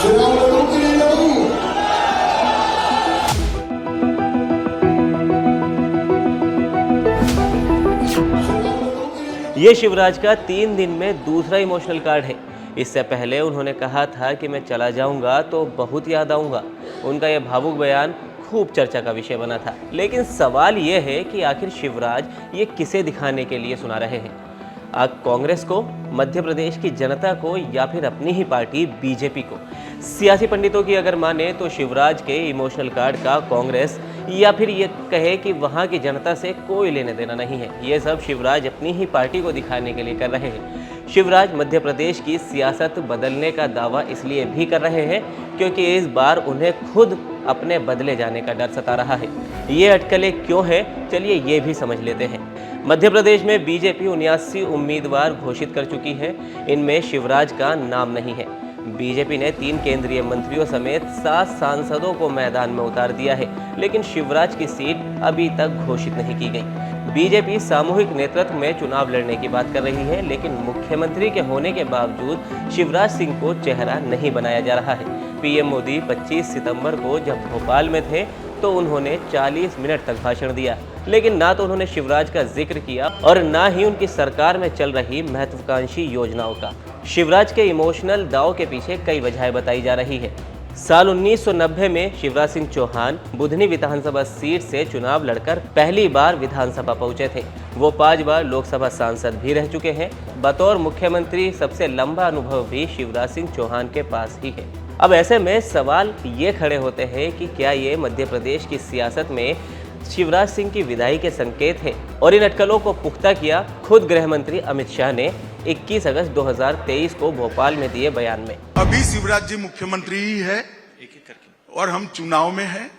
चुनाव लड़ूं कि नहीं लड़ूं? ये शिवराज का 3 दिन में दूसरा इमोशनल कार्ड है। इससे पहले उन्होंने कहा था कि मैं चला जाऊंगा तो बहुत याद आऊंगा। उनका यह भावुक बयान खूब चर्चा का विषय बना था। लेकिन सवाल ये है कि आखिर शिवराज ये किसे दिखाने के लिए सुना रहे हैं? कांग्रेस को, मध्य प्रदेश की जनता को, या फिर अपनी ही पार्टी बीजेपी को? सियासी पंडितों की अगर माने तो शिवराज के इमोशनल कार्ड का कांग्रेस या फिर ये कहे कि वहाँ की जनता से कोई लेने देना नहीं है। ये सब शिवराज अपनी ही पार्टी को दिखाने के लिए कर रहे हैं। शिवराज मध्य प्रदेश की सियासत बदलने का दावा इसलिए भी कर रहे हैं क्योंकि इस बार उन्हें खुद अपने बदले जाने का डर सता रहा है। ये अटकलें क्यों है, चलिए ये भी समझ लेते हैं। मध्य प्रदेश में बीजेपी 79 उम्मीदवार घोषित कर चुकी है। इनमें शिवराज का नाम नहीं है। बीजेपी ने 3 केंद्रीय मंत्रियों समेत 7 सांसदों को मैदान में उतार दिया है, लेकिन शिवराज की सीट अभी तक घोषित नहीं की गई। बीजेपी सामूहिक नेतृत्व में चुनाव लड़ने की बात कर रही है, लेकिन मुख्यमंत्री के होने के बावजूद शिवराज सिंह को चेहरा नहीं बनाया जा रहा है। पीएम मोदी 25 सितंबर को जब भोपाल में थे तो उन्होंने 40 मिनट तक भाषण दिया, लेकिन ना तो उन्होंने शिवराज का जिक्र किया और ना ही उनकी सरकार में चल रही महत्वाकांक्षी योजनाओं का। शिवराज के इमोशनल दाव के पीछे कई वजहें बताई जा रही है। साल 1990 में शिवराज सिंह चौहान बुधनी विधानसभा सीट से चुनाव लड़कर पहली बार विधानसभा पहुंचे थे। वो 5 बार लोकसभा सांसद भी रह चुके हैं। बतौर मुख्यमंत्री सबसे लंबा अनुभव भी शिवराज सिंह चौहान के पास ही है। अब ऐसे में सवाल ये खड़े होते हैं कि क्या ये मध्य प्रदेश की सियासत में शिवराज सिंह की विदाई के संकेत है? और इन अटकलों को पुख्ता किया खुद गृह मंत्री अमित शाह ने 21 अगस्त 2023 को भोपाल में दिए बयान में। अभी शिवराज जी मुख्यमंत्री ही है और हम चुनाव में हैं।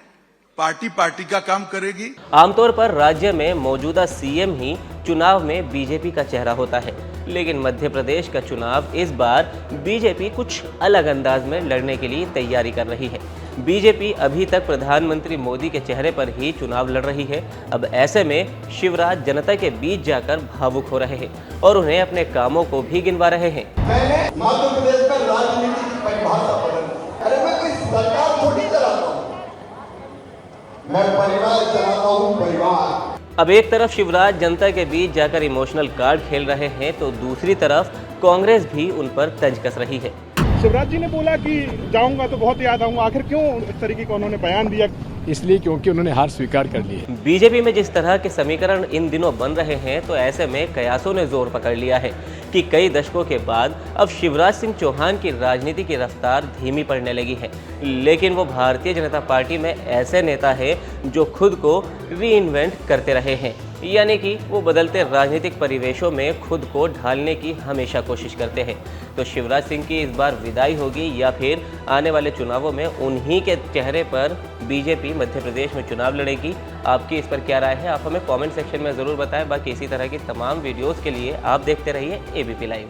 पार्टी का काम करेगी। आमतौर पर राज्य में मौजूदा सीएम ही चुनाव में बीजेपी का चेहरा होता है, लेकिन मध्य प्रदेश का चुनाव इस बार बीजेपी कुछ अलग अंदाज में लड़ने के लिए तैयारी कर रही है। बीजेपी अभी तक प्रधानमंत्री मोदी के चेहरे पर ही चुनाव लड़ रही है। अब ऐसे में शिवराज जनता के बीच जाकर भावुक हो रहे हैं और उन्हें अपने कामों को भी गिनवा रहे हैं। मैंने मध्य प्रदेश का राजनीति की परिभाषा बदली। अरे मैं कोई सरकार थोड़ी चलाता हूँ, मैं परिवार चलाता हूँ, परिवार। अब एक तरफ शिवराज जनता के बीच जाकर इमोशनल कार्ड खेल रहे हैं तो दूसरी तरफ कांग्रेस भी उन पर तंज कस रही है। शिवराज जी ने बोला कि जाऊंगा तो बहुत याद आऊंगा। आखिर क्यों इस तरीके का उन्होंने बयान दिया? इसलिए क्योंकि उन्होंने हार स्वीकार कर ली है। बीजेपी में जिस तरह के समीकरण इन दिनों बन रहे हैं तो ऐसे में कयासों ने जोर पकड़ लिया है कि कई दशकों के बाद अब शिवराज सिंह चौहान की राजनीति की रफ्तार धीमी पड़ने लगी है। लेकिन वो भारतीय जनता पार्टी में ऐसे नेता है जो खुद को रीइन्वेंट करते रहे हैं, यानी कि वो बदलते राजनीतिक परिवेशों में खुद को ढालने की हमेशा कोशिश करते हैं। तो शिवराज सिंह की इस बार विदाई होगी या फिर आने वाले चुनावों में उन्हीं के चेहरे पर बीजेपी मध्य प्रदेश में चुनाव लड़ेगी? आपकी इस पर क्या राय है? आप हमें कमेंट सेक्शन में ज़रूर बताएं। बाकी इसी तरह की तमाम वीडियोज़ के लिए आप देखते रहिए ABP लाइव।